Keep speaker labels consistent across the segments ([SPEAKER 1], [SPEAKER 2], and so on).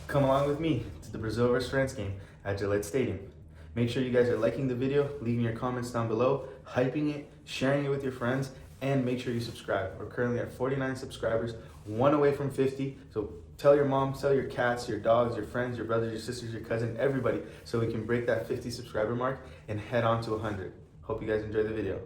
[SPEAKER 1] Come along with me to the Brazil vs. France game at Gillette Stadium. Make sure you guys are liking the video, leaving your comments down below, hyping it, sharing it with your friends, and make sure you subscribe. We're currently at 49 subscribers, one away from 50. So tell your mom, tell your cats, your dogs, your friends, your brothers, your sisters, your cousin, everybody, so we can break that 50 subscriber mark and head on to 100. Hope you guys enjoy the video.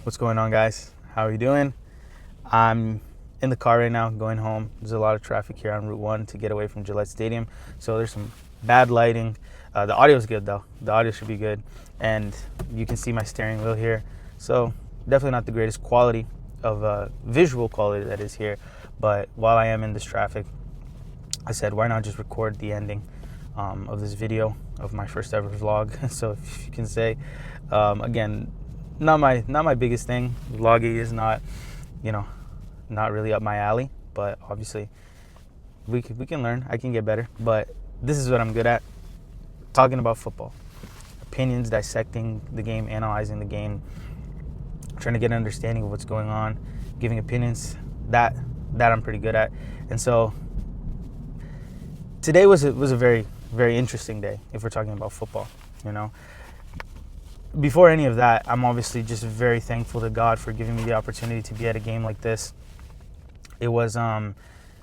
[SPEAKER 1] What's going on, guys? How are you doing? I'm in the car right now going home. There's a lot of traffic here on Route 1 to get away from Gillette Stadium, so there's some bad lighting. The audio is good though. The audio should be good, and you can see my steering wheel here, so definitely not the greatest quality of visual quality that is here. But while I am in this traffic, I said, why not just record the ending of this video of my first ever vlog? So if you can say, again, not my biggest thing. Vlogging is not, not really up my alley, but obviously we can learn. I can get better, but this is what I'm good at: talking about football, opinions, dissecting the game, analyzing the game, trying to get an understanding of what's going on, giving opinions. That I'm pretty good at. And so today was a very, very interesting day if we're talking about football. Before any of that, I'm obviously just very thankful to God for giving me the opportunity to be at a game like this. It was, a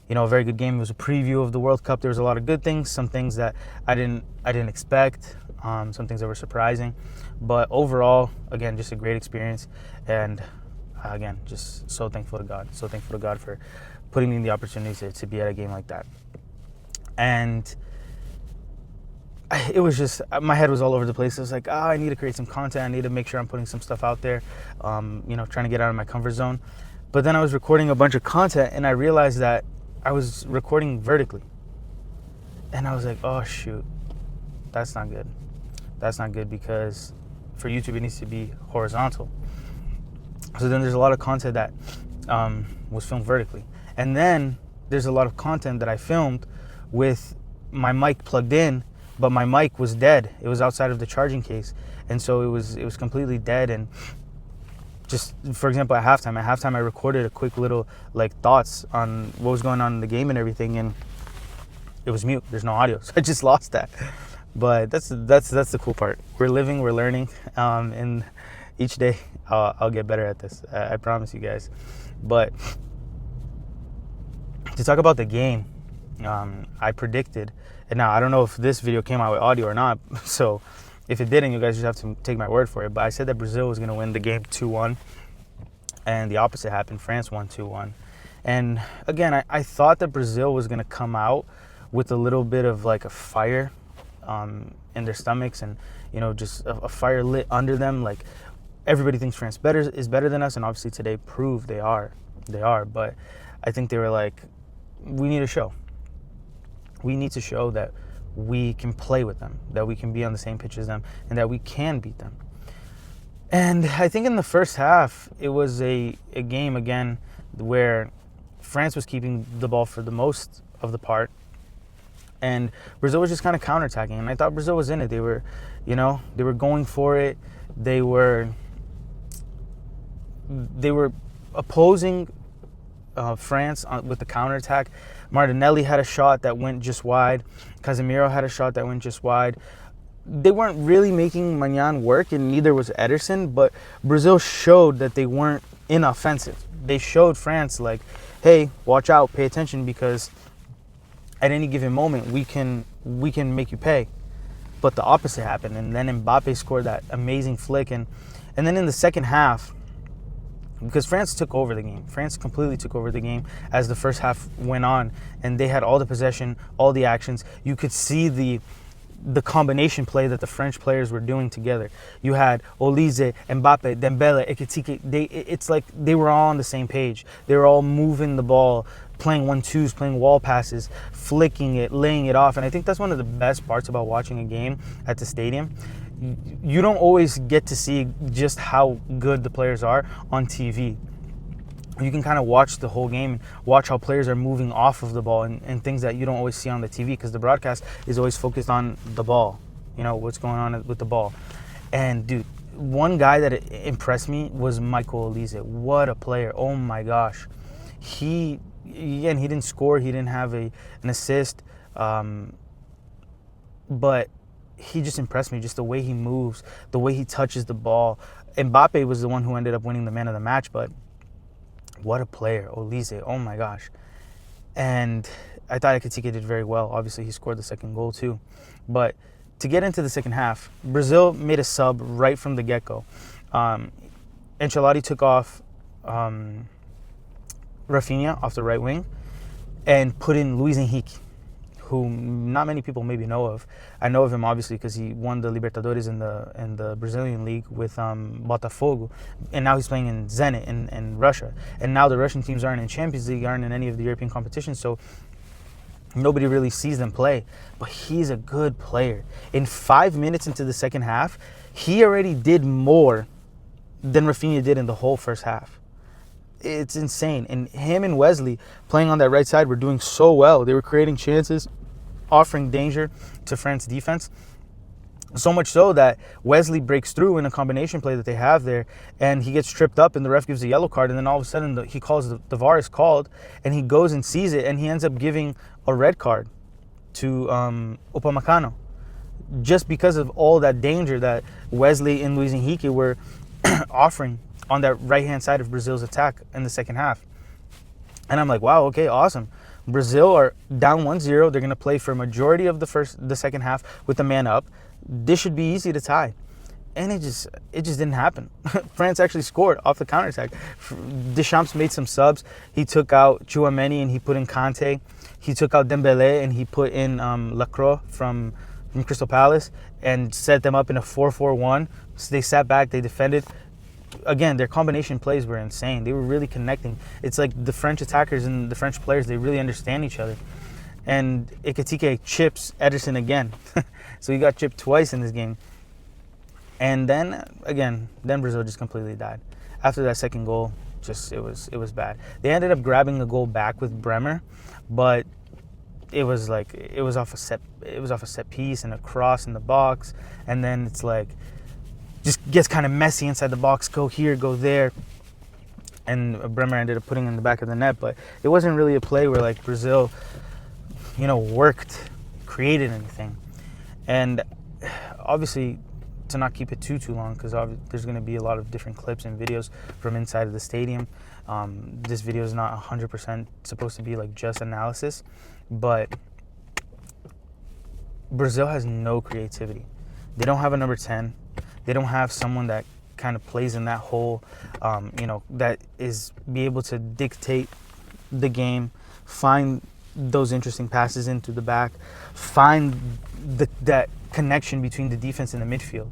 [SPEAKER 1] very good game. It was a preview of the World Cup. There was a lot of good things, some things that I didn't expect, some things that were surprising. But overall, again, just a great experience. And again, just so thankful to God. So thankful to God for putting me in the opportunity to be at a game like that. And it was just, my head was all over the place. It was like, I need to create some content. I need to make sure I'm putting some stuff out there, trying to get out of my comfort zone. But then I was recording a bunch of content, and I realized that I was recording vertically. And I was like, oh, shoot, that's not good. That's not good, because for YouTube, it needs to be horizontal. So then there's a lot of content that was filmed vertically. And then there's a lot of content that I filmed with my mic plugged in, but my mic was dead. It was outside of the charging case. And so it was completely dead. And just, for example, at halftime I recorded a quick little thoughts on what was going on in the game and everything, and it was mute. There's no audio. So I just lost that. But that's the cool part. We're living, we're learning, and each day I'll get better at this. I promise you guys. But To talk about the game, I predicted, and now I don't know if this video came out with audio or not, so if it didn't, you guys just have to take my word for it, but I said that Brazil was going to win the game 2-1, and the opposite happened. France won 2-1. And again, I thought that Brazil was going to come out with a little bit of like a fire in their stomachs, and just a fire lit under them. Like, everybody thinks France is better than us, and obviously today proved they are. But I think they were like, we need a show. We need to show that we can play with them, that we can be on the same pitch as them, and that we can beat them. And I think in the first half, it was a game again where France was keeping the ball for the most of the part, and Brazil was just kind of counterattacking. And I thought Brazil was in it. They were, they were going for it. They were opposing France with the counterattack. Martinelli had a shot that went just wide. Casemiro had a shot that went just wide. They weren't really making Maignan work, and neither was Ederson, but Brazil showed that they weren't inoffensive. They showed France, like, hey, watch out, pay attention, because at any given moment we can make you pay. But the opposite happened, and then Mbappe scored that amazing flick, and then in the second half, because France took over the game. France completely took over the game as the first half went on, and they had all the possession, all the actions. You could see the combination play that the French players were doing together. You had Olise, Mbappe, Dembele, Ekitike. It's like they were all on the same page. They were all moving the ball, playing 1-2s, playing wall passes, flicking it, laying it off. And I think that's one of the best parts about watching a game at the stadium. You don't always get to see just how good the players are on TV. You can kind of watch the whole game and watch how players are moving off of the ball and things that you don't always see on the TV, because the broadcast is always focused on the ball, what's going on with the ball. And dude, one guy that impressed me was Michael Olise. What a player. Oh my gosh. He didn't score. He didn't have an assist. But he just impressed me, just the way he moves, the way he touches the ball. Mbappe was the one who ended up winning the man of the match, but what a player, Olise, oh my gosh. And I thought Ekitike did very well. Obviously, he scored the second goal too. But to get into the second half, Brazil made a sub right from the get-go. Ancelotti took off Rafinha off the right wing and put in Luis Henrique, who not many people maybe know of. I know of him obviously because he won the Libertadores in the Brazilian league with Botafogo, and now he's playing in Zenit in Russia. And now the Russian teams aren't in Champions League, aren't in any of the European competitions, so nobody really sees them play. But he's a good player. In 5 minutes into the second half, he already did more than Rafinha did in the whole first half. It's insane. And him and Wesley playing on that right side were doing so well. They were creating chances, offering danger to France's defense. So much so that Wesley breaks through in a combination play that they have there, and he gets tripped up, and the ref gives a yellow card, and then all of a sudden he calls the VAR is called, and he goes and sees it, and he ends up giving a red card to Upamecano, just because of all that danger that Wesley and Luis Henrique were offering on that right-hand side of Brazil's attack in the second half. And I'm like, wow, okay, awesome. Brazil are down 1-0. They're going to play for a majority of the second half with the man up. This should be easy to tie. And it just didn't happen. France actually scored off the counterattack. Deschamps made some subs. He took out Tchouaméni and he put in Kanté. He took out Dembélé and he put in Lacroix from Crystal Palace and set them up in a 4-4-1. So they sat back, they defended. Again, their combination plays were insane. They were really connecting. It's like the French attackers and the French players, they really understand each other. And Ekitike chips Ederson again. So he got chipped twice in this game. And then Brazil just completely died. After that second goal, it was bad. They ended up grabbing the goal back with Bremer, but it was off a set piece and a cross in the box, and then it's like just gets kind of messy inside the box. Go here, go there, and Bremer ended up putting it in the back of the net. But it wasn't really a play where like Brazil, worked, created anything. And obviously, to not keep it too long, because there's going to be a lot of different clips and videos from inside of the stadium. This video is not 100% supposed to be like just analysis, but Brazil has no creativity. They don't have a number 10. They don't have someone that kind of plays in that hole, that is be able to dictate the game, find those interesting passes into the back, find that connection between the defense and the midfield.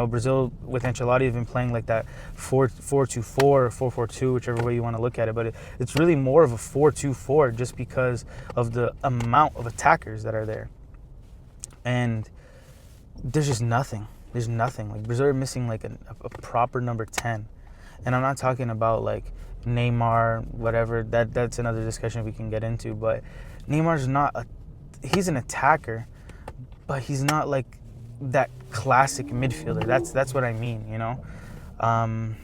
[SPEAKER 1] Brazil with Ancelotti have been playing like that 4-2-4 or 4-4-2, whichever way you want to look at it. But it's really more of a 4-2-4 just because of the amount of attackers that are there. And there's just nothing. There's nothing. Like, Brazil are missing like a proper number 10. And I'm not talking about like Neymar, whatever. That's another discussion we can get into. But Neymar's he's an attacker, but he's not like that classic midfielder. That's what I mean, I'm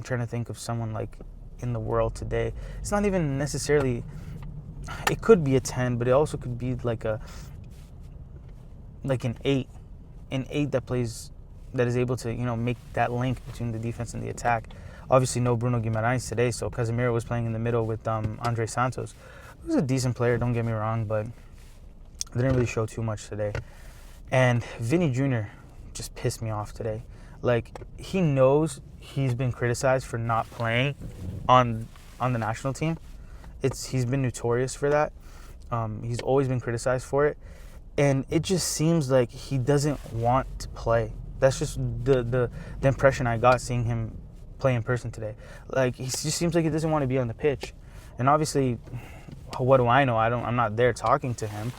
[SPEAKER 1] trying to think of someone like in the world today. It's not even necessarily, it could be a 10, but it also could be like an 8 that is able to make that link between the defense and the attack. Obviously no Bruno Guimaraes today, so Casemiro was playing in the middle with Andre Santos, who's a decent player, don't get me wrong, but didn't really show too much today. And Vini Jr. just pissed me off today. Like, he knows he's been criticized for not playing on the national team. He's been notorious for that. He's always been criticized for it. And it just seems like he doesn't want to play. That's just the impression I got seeing him play in person today. Like, he just seems like he doesn't want to be on the pitch. And obviously, what do I know? I'm not there talking to him.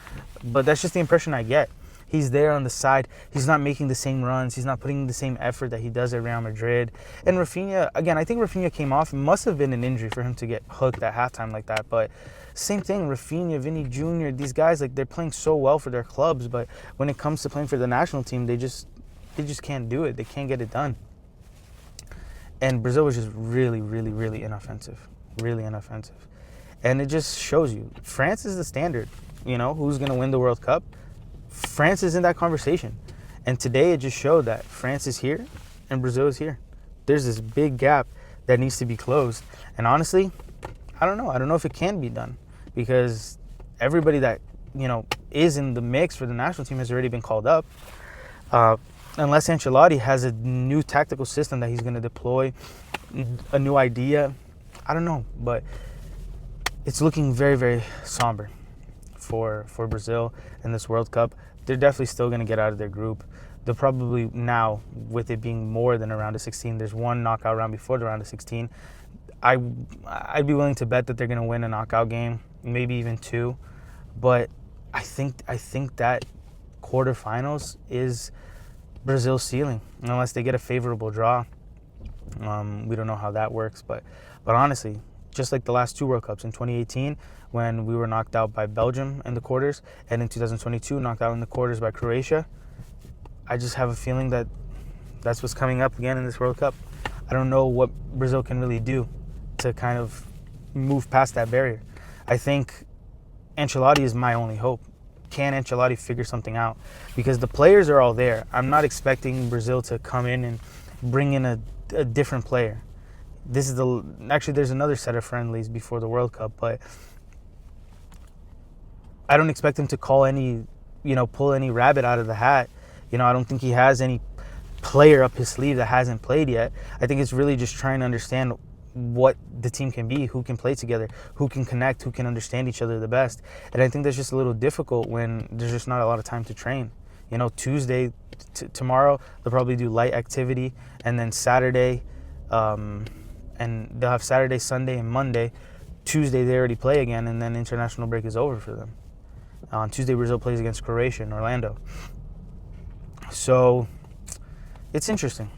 [SPEAKER 1] But that's just the impression I get. He's there on the side. He's not making the same runs. He's not putting the same effort that he does at Real Madrid. And Rafinha, again, I think Rafinha came off. It must have been an injury for him to get hooked at halftime like that. But same thing, Rafinha, Vini Jr., these guys, like, they're playing so well for their clubs. But when it comes to playing for the national team, they just can't do it. They can't get it done. And Brazil was just really, really, really inoffensive. Really inoffensive. And it just shows you, France is the standard. Who's going to win the World Cup? France is in that conversation. And today it just showed that France is here and Brazil is here. There's this big gap that needs to be closed. And honestly, I don't know. I don't know if it can be done because everybody that, is in the mix for the national team has already been called up. Unless Ancelotti has a new tactical system that he's going to deploy, a new idea. I don't know. But it's looking very, very somber for Brazil in this World Cup. They're definitely still going to get out of their group. They'll probably now, with it being more than a round of 16, there's one knockout round before the round of 16. I'd be willing to bet that they're going to win a knockout game, maybe even two. But I think that quarterfinals is Brazil's ceiling, unless they get a favorable draw. We don't know how that works, but honestly, just like the last two World Cups in 2018, when we were knocked out by Belgium in the quarters, and in 2022, knocked out in the quarters by Croatia, I just have a feeling that that's what's coming up again in this World Cup. I don't know what Brazil can really do to kind of move past that barrier. I think Ancelotti is my only hope. Can Ancelotti figure something out? Because the players are all there. I'm not expecting Brazil to come in and bring in a different player. There's another set of friendlies before the World Cup, but I don't expect him to pull any rabbit out of the hat. I don't think he has any player up his sleeve that hasn't played yet. I think it's really just trying to understand what the team can be, who can play together, who can connect, who can understand each other the best. And I think that's just a little difficult when there's just not a lot of time to train. Tuesday, tomorrow, they'll probably do light activity, and then Saturday, and they'll have Saturday, Sunday, and Monday. Tuesday, they already play again, and then international break is over for them. On Tuesday, Brazil plays against Croatia in Orlando. So, it's interesting.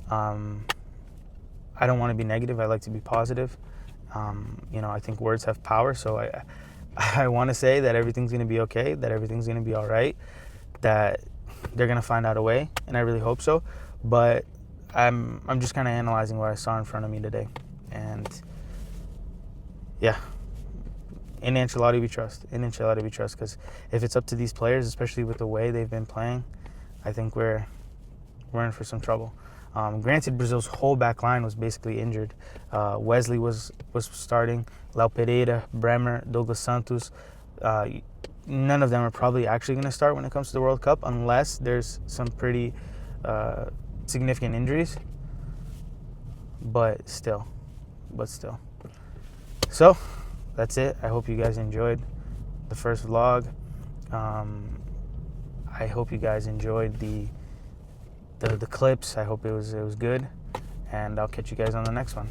[SPEAKER 1] I don't want to be negative. I like to be positive. I think words have power, so I want to say that everything's going to be okay, that everything's going to be all right, that they're going to find out a way, and I really hope so. But I'm just kind of analyzing what I saw in front of me today. And, yeah, in Ancelotti we trust. Because if it's up to these players, especially with the way they've been playing, I think we're in for some trouble. Granted, Brazil's whole back line was basically injured. Wesley was starting, Léo Pereira, Bremer, Douglas Santos. None of them are probably actually going to start when it comes to the World Cup unless there's some pretty significant injuries. But still. So, that's it. I hope you guys enjoyed the first vlog. I hope you guys enjoyed the clips. I hope it was good. And I'll catch you guys on the next one.